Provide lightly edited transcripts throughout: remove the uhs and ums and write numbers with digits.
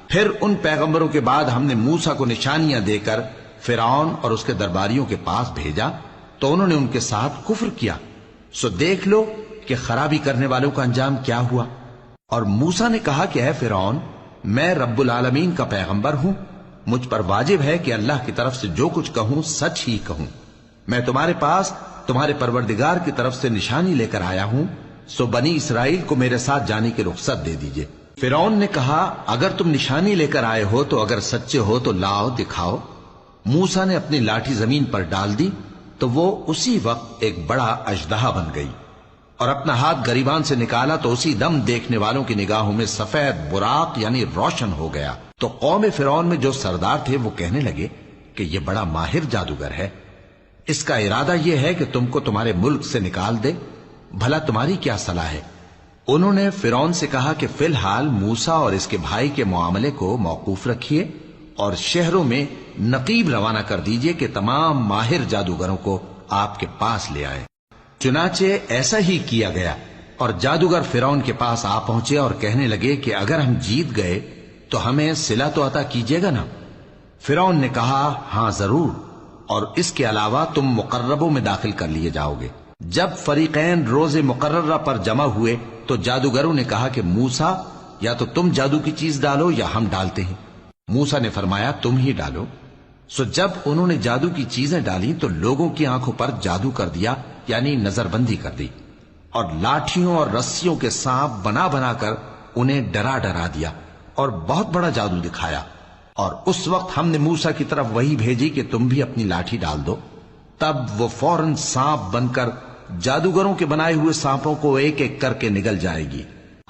پھر ان پیغمبروں کے بعد ہم نے موسیٰ کو نشانیاں دے کر فرعون اور اس کے درباریوں کے پاس بھیجا تو انہوں نے ان کے ساتھ کفر کیا، سو دیکھ لو کہ خرابی کرنے والوں کا انجام کیا ہوا۔ اور موسیٰ نے کہا کہ اے فرعون، میں رب العالمین کا پیغمبر ہوں، مجھ پر واجب ہے کہ اللہ کی طرف سے جو کچھ کہوں سچ ہی کہوں۔ میں تمہارے پاس تمہارے پروردگار کی طرف سے نشانی لے کر آیا ہوں، سو بنی اسرائیل کو میرے ساتھ جانے کی رخصت دے دیجئے۔ فرعون نے کہا اگر تم نشانی لے کر آئے ہو تو اگر سچے ہو تو لاؤ دکھاؤ۔ موسیٰ نے اپنی لاٹھی زمین پر ڈال دی تو وہ اسی وقت ایک بڑا اژدہا بن گئی، اور اپنا ہاتھ گریبان سے نکالا تو اسی دم دیکھنے والوں کی نگاہوں میں سفید براق یعنی روشن ہو گیا۔ تو قوم فرعون میں جو سردار تھے وہ کہنے لگے کہ یہ بڑا ماہر جادوگر ہے، اس کا ارادہ یہ ہے کہ تم کو تمہارے ملک سے نکال دے، بھلا تمہاری کیا صلاح ہے؟ انہوں نے فرعون سے کہا کہ فی الحال موسیٰ اور اس کے بھائی کے معاملے کو موقوف رکھیے اور شہروں میں نقیب روانہ کر دیجئے کہ تمام ماہر جادوگروں کو آپ کے پاس لے آئے۔ چنانچہ ایسا ہی کیا گیا، اور جادوگر فرعون کے پاس آ پہنچے اور کہنے لگے کہ اگر ہم جیت گئے تو ہمیں صلہ تو عطا کیجیے گا نا؟ فرعون نے کہا ہاں ضرور، اور اس کے علاوہ تم مقربوں میں داخل کر لیے جاؤ گے۔ جب فریقین روز مقررہ پر جمع ہوئے تو جادوگروں نے کہا کہ موسیٰ یا تو تم جادو کی چیز ڈالو یا ہم ڈالتے ہیں۔ موسیٰ نے فرمایا تم ہی ڈالو۔ سو جب انہوں نے جادو کی چیزیں ڈالی تو لوگوں کی آنکھوں پر جادو کر دیا، یعنی نظر بندی کر دی، اور لاٹھیوں اور رسیوں کے سانپ بنا بنا کر انہیں ڈرا ڈرا دیا اور بہت بڑا جادو دکھایا۔ اور اس وقت ہم نے موسیٰ کی طرف وہی بھیجی کہ تم بھی اپنی لاٹھی ڈال دو، تب وہ فوراً سانپ بن کر جادوگروں کے بنائے ہوئے سانپوں کو ایک ایک کر کے نگل جائے گی۔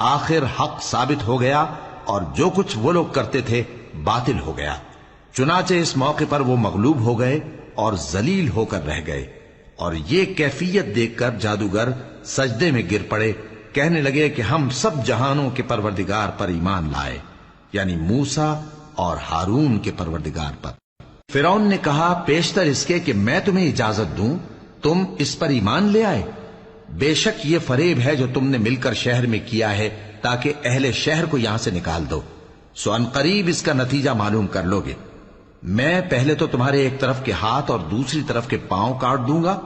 آخر حق ثابت ہو گیا اور جو کچھ وہ لوگ کرتے تھے باطل ہو گیا۔ چنانچہ اس موقع پر وہ مغلوب ہو گئے اور ذلیل ہو کر رہ گئے، اور یہ کیفیت دیکھ کر جادوگر سجدے میں گر پڑے، کہنے لگے کہ ہم سب جہانوں کے پروردگار پر ایمان لائے، یعنی موسیٰ اور ہارون کے پروردگار پر۔ فرعون نے کہا پیشتر اس کے کہ میں تمہیں اجازت دوں تم اس پر ایمان لے آئے؟ بے شک یہ فریب ہے جو تم نے مل کر شہر میں کیا ہے تاکہ اہل شہر کو یہاں سے نکال دو، سو ان قریب اس کا نتیجہ معلوم کر لو گے۔ میں پہلے تو تمہارے ایک طرف کے ہاتھ اور دوسری طرف کے پاؤں کاٹ دوں گا،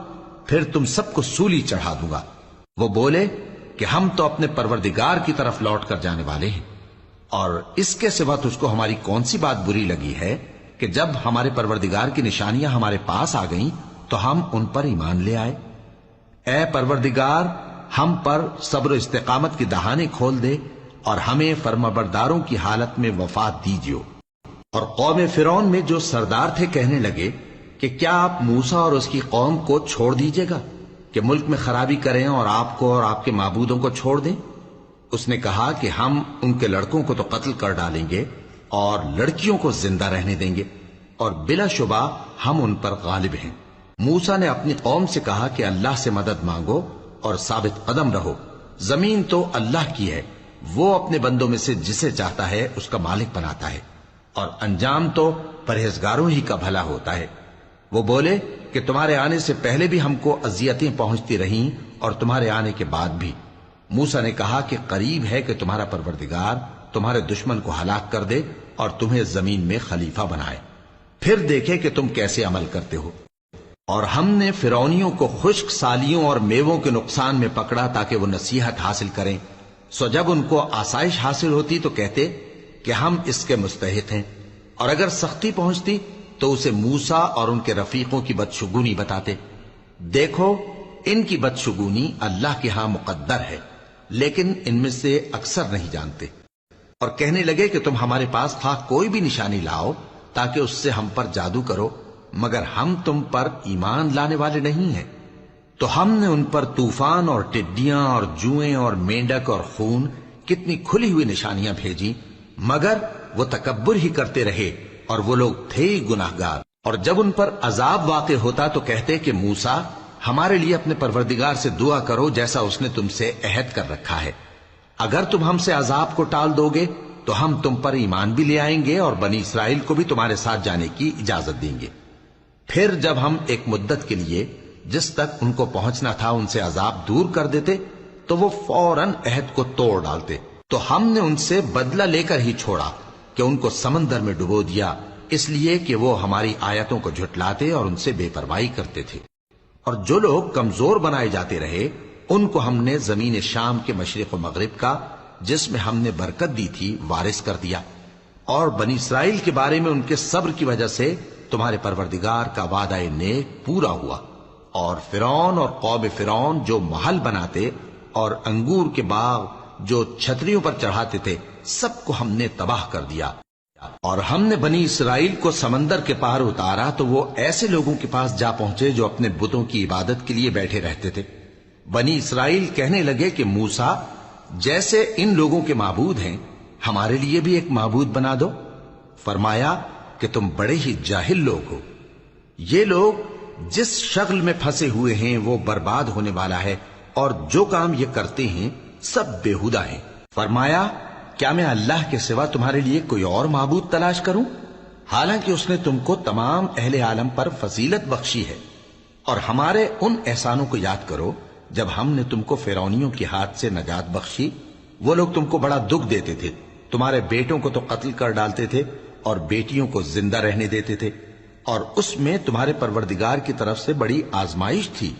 پھر تم سب کو سولی چڑھا دوں گا۔ وہ بولے کہ ہم تو اپنے پروردگار کی طرف لوٹ کر جانے والے ہیں، اور اس کے سوا تجھ کو ہماری کون سی بات بری لگی ہے کہ جب ہمارے پروردگار کی نشانیاں ہمارے پاس آ گئیں تو ہم ان پر ایمان لے آئے؟ اے پروردگار، ہم پر صبر و استقامت کی دہانے کھول دے اور ہمیں فرمانبرداروں کی حالت میں وفات دیجیو۔ اور قوم فرعون میں جو سردار تھے کہنے لگے کہ کیا آپ موسیٰ اور اس کی قوم کو چھوڑ دیجیے گا کہ ملک میں خرابی کریں اور آپ کو اور آپ کے معبودوں کو چھوڑ دیں؟ اس نے کہا کہ ہم ان کے لڑکوں کو تو قتل کر ڈالیں گے اور لڑکیوں کو زندہ رہنے دیں گے، اور بلا شبہ ہم ان پر غالب ہیں۔ موسیٰ نے اپنی قوم سے کہا کہ اللہ سے مدد مانگو اور ثابت قدم رہو، زمین تو اللہ کی ہے، وہ اپنے بندوں میں سے جسے چاہتا ہے اس کا مالک بناتا ہے، اور انجام تو پرہیزگاروں ہی کا بھلا ہوتا ہے۔ وہ بولے کہ تمہارے آنے سے پہلے بھی ہم کو اذیتیں پہنچتی رہیں اور تمہارے آنے کے بعد بھی۔ موسیٰ نے کہا کہ قریب ہے کہ تمہارا پروردگار تمہارے دشمن کو ہلاک کر دے اور تمہیں زمین میں خلیفہ بنائے، پھر دیکھے کہ تم کیسے عمل کرتے ہو۔ اور ہم نے فرعونیوں کو خشک سالیوں اور میووں کے نقصان میں پکڑا تاکہ وہ نصیحت حاصل کریں، سو جب ان کو آسائش حاصل ہوتی تو کہتے کہ ہم اس کے مستحق ہیں، اور اگر سختی پہنچتی تو اسے موسیٰ اور ان کے رفیقوں کی بدشگونی بتاتے۔ دیکھو ان کی بدشگونی اللہ کے ہاں مقدر ہے، لیکن ان میں سے اکثر نہیں جانتے۔ اور کہنے لگے کہ تم ہمارے پاس خواہ کوئی بھی نشانی لاؤ تاکہ اس سے ہم پر جادو کرو، مگر ہم تم پر ایمان لانے والے نہیں ہیں۔ تو ہم نے ان پر طوفان اور ٹڈیاں اور جوئیں اور مینڈک اور خون کتنی کھلی ہوئی نشانیاں بھیجی، مگر وہ تکبر ہی کرتے رہے اور وہ لوگ تھے ہی گناہگار۔ اور جب ان پر عذاب واقع ہوتا تو کہتے کہ موسیٰ ہمارے لیے اپنے پروردگار سے دعا کرو جیسا اس نے تم سے عہد کر رکھا ہے، اگر تم ہم سے عذاب کو ٹال دو گے تو ہم تم پر ایمان بھی لے آئیں گے اور بنی اسرائیل کو بھی تمہارے ساتھ جانے کی اجازت دیں گے۔ پھر جب ہم ایک مدت کے لیے جس تک ان کو پہنچنا تھا ان سے عذاب دور کر دیتے تو وہ فوراً عہد کو توڑ ڈالتے، تو ہم نے ان سے بدلہ لے کر ہی چھوڑا، کہ ان کو سمندر میں ڈبو دیا، اس لیے کہ وہ ہماری آیتوں کو جھٹلاتے اور ان سے بے پرواہی کرتے تھے۔ اور جو لوگ کمزور بنائے جاتے رہے ان کو ہم نے زمین شام کے مشرق و مغرب کا، جس میں ہم نے برکت دی تھی، وارث کر دیا۔ اور بنی اسرائیل کے بارے میں ان کے صبر کی وجہ سے تمہارے پروردگار کا وعدہ نیک پورا ہوا۔ اور فرعون اور قوم فرعون جو محل بناتے اور انگور کے باغ جو چھتریوں پر چڑھاتے تھے، سب کو ہم نے تباہ کر دیا۔ اور ہم نے بنی اسرائیل کو سمندر کے پار اتارا تو وہ ایسے لوگوں کے پاس جا پہنچے جو اپنے بتوں کی عبادت کے لیے بیٹھے رہتے تھے۔ بنی اسرائیل کہنے لگے کہ موسیٰ، جیسے ان لوگوں کے معبود ہیں، ہمارے لیے بھی ایک معبود بنا دو۔ فرمایا کہ تم بڑے ہی جاہل لوگ ہو، یہ لوگ جس شغل میں پھنسے ہوئے ہیں وہ برباد ہونے والا ہے، اور جو کام یہ کرتے ہیں سب بےہودہ ہیں۔ فرمایا کیا میں اللہ کے سوا تمہارے لیے کوئی اور معبود تلاش کروں، حالانکہ اس نے تم کو تمام اہل عالم پر فضیلت بخشی ہے۔ اور ہمارے ان احسانوں کو یاد کرو جب ہم نے تم کو فرعونیوں کے ہاتھ سے نجات بخشی۔ وہ لوگ تم کو بڑا دکھ دیتے تھے، تمہارے بیٹوں کو تو قتل کر ڈالتے تھے اور بیٹیوں کو زندہ رہنے دیتے تھے، اور اس میں تمہارے پروردگار کی طرف سے بڑی آزمائش تھی۔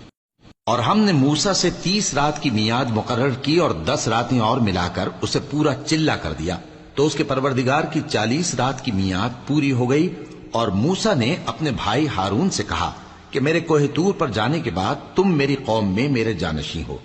اور ہم نے موسیٰ سے 30 رات کی میعاد مقرر کی اور 10 راتیں اور ملا کر اسے پورا چلا کر دیا، تو اس کے پروردگار کی 40 رات کی میعاد پوری ہو گئی۔ اور موسیٰ نے اپنے بھائی ہارون سے کہا کہ میرے کوہ طور پر جانے کے بعد تم میری قوم میں میرے جانشین ہو،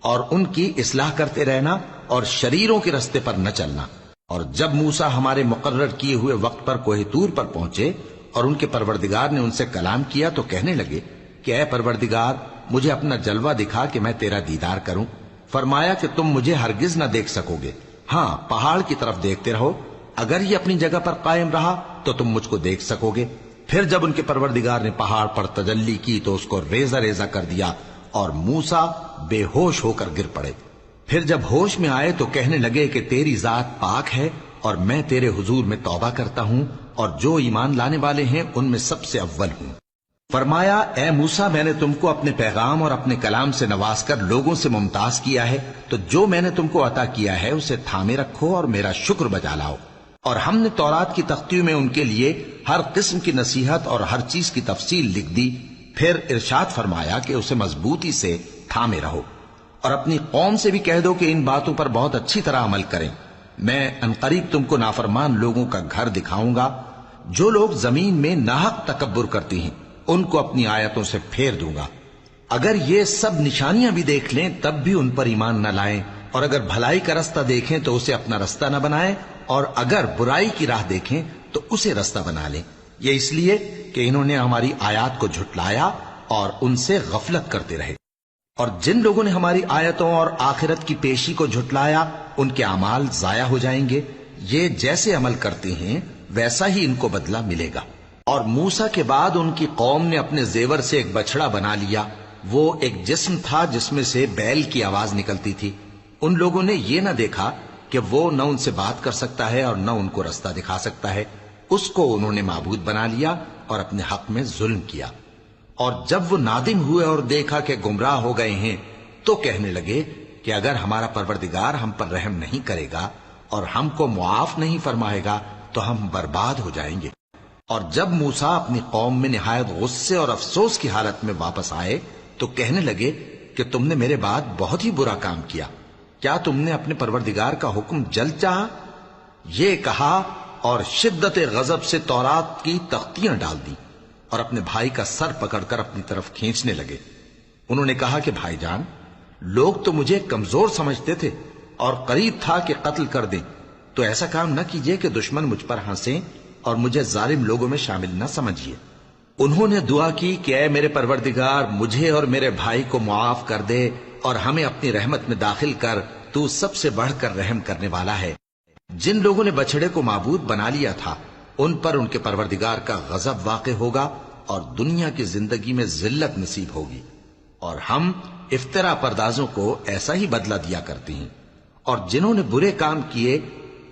اور ان کی اصلاح کرتے رہنا اور شریروں کے رستے پر نہ چلنا۔ اور جب موسیٰ ہمارے مقرر کیے ہوئے وقت پر کوہ طور پر پہنچے اور ان کے پروردگار نے ان سے کلام کیا تو کہنے لگے کہ اے پروردگار، مجھے اپنا جلوہ دکھا کہ میں تیرا دیدار کروں۔ فرمایا کہ تم مجھے ہرگز نہ دیکھ سکو گے، ہاں پہاڑ کی طرف دیکھتے رہو، اگر یہ اپنی جگہ پر قائم رہا تو تم مجھ کو دیکھ سکو گے۔ پھر جب ان کے پروردگار نے پہاڑ پر تجلی کی تو اس کو ریزہ ریزہ کر دیا اور موسیٰ بے ہوش ہو کر گر پڑے۔ پھر جب ہوش میں آئے تو کہنے لگے کہ تیری ذات پاک ہے اور میں تیرے حضور میں توبہ کرتا ہوں، اور جو ایمان لانے والے ہیں ان میں سب سے اول ہوں۔ فرمایا اے موسیٰ، میں نے تم کو اپنے پیغام اور اپنے کلام سے نواز کر لوگوں سے ممتاز کیا ہے، تو جو میں نے تم کو عطا کیا ہے اسے تھامے رکھو اور میرا شکر بجا لاؤ۔ اور ہم نے تورات کی تختیوں میں ان کے لیے ہر قسم کی نصیحت اور ہر چیز کی تفصیل لکھ دی۔ پھر ارشاد فرمایا کہ اسے مضبوطی سے تھامے رہو، اور اپنی قوم سے بھی کہہ دو کہ ان باتوں پر بہت اچھی طرح عمل کریں۔ میں انقریب تم کو نافرمان لوگوں کا گھر دکھاؤں گا، جو لوگ زمین میں ناحق تکبر کرتی ہیں ان کو اپنی آیتوں سے پھیر دوں گا۔ اگر یہ سب نشانیاں بھی دیکھ لیں تب بھی ان پر ایمان نہ لائیں، اور اگر بھلائی کا رستہ دیکھیں تو اسے اپنا رستہ نہ بنائیں، اور اگر برائی کی راہ دیکھیں تو اسے رستہ بنا لیں۔ یہ اس لیے کہ انہوں نے ہماری آیات کو جھٹلایا اور ان سے غفلت کرتے رہے۔ اور جن لوگوں نے ہماری آیتوں اور آخرت کی پیشی کو جھٹلایا ان کے اعمال ضائع ہو جائیں گے۔ یہ جیسے عمل کرتے ہیں ویسا ہی ان کو بدلہ ملے گا۔ اور موسیٰ کے بعد ان کی قوم نے اپنے زیور سے ایک بچڑا بنا لیا، وہ ایک جسم تھا جس میں سے بیل کی آواز نکلتی تھی۔ ان لوگوں نے یہ نہ دیکھا کہ وہ نہ ان سے بات کر سکتا ہے اور نہ ان کو رستہ دکھا سکتا ہے، اس کو انہوں نے معبود بنا لیا اور اپنے حق میں ظلم کیا۔ اور جب وہ نادم ہوئے اور دیکھا کہ گمراہ ہو گئے ہیں تو کہنے لگے کہ اگر ہمارا پروردگار ہم پر رحم نہیں کرے گا اور ہم کو معاف نہیں فرمائے گا تو ہم برباد ہو جائیں گے۔ اور جب موسیٰ اپنی قوم میں نہایت غصے اور افسوس کی حالت میں واپس آئے تو کہنے لگے کہ تم نے میرے بعد بہت ہی برا کام کیا، کیا تم نے اپنے پروردگار کا حکم جلد چاہا؟ یہ کہا اور شدت غضب سے تورات کی تختیاں ڈال دی اور اپنے بھائی کا سر پکڑ کر اپنی طرف کھینچنے لگے۔ انہوں نے کہا کہ بھائی جان، لوگ تو مجھے کمزور سمجھتے تھے اور قریب تھا کہ قتل کر دیں، تو ایسا کام نہ کیجیے کہ دشمن مجھ پر ہنسیں اور مجھے ظالم لوگوں میں شامل نہ سمجھیے۔ انہوں نے دعا کی کہ اے میرے پروردگار، مجھے اور میرے بھائی کو معاف کر دے اور ہمیں اپنی رحمت میں داخل کر، تو سب سے بڑھ کر رحم کرنے والا ہے۔ جن لوگوں نے بچڑے کو معبود بنا لیا تھا ان پر ان کے پروردگار کا غضب واقع ہوگا اور دنیا کی زندگی میں ذلت نصیب ہوگی، اور ہم افترا پردازوں کو ایسا ہی بدلہ دیا کرتے ہیں۔ اور جنہوں نے برے کام کیے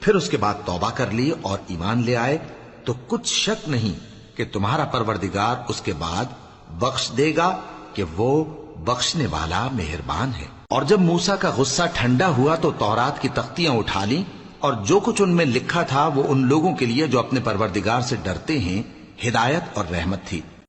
پھر اس کے بعد توبہ کر لی اور ایمان لے آئے تو کچھ شک نہیں کہ تمہارا پروردگار اس کے بعد بخش دے گا کہ وہ بخشنے والا مہربان ہے۔ اور جب موسیٰ کا غصہ ٹھنڈا ہوا تو تورات کی تختیاں اٹھا لیں اور جو کچھ ان میں لکھا تھا وہ ان لوگوں کے لیے جو اپنے پروردگار سے ڈرتے ہیں ہدایت اور رحمت تھی۔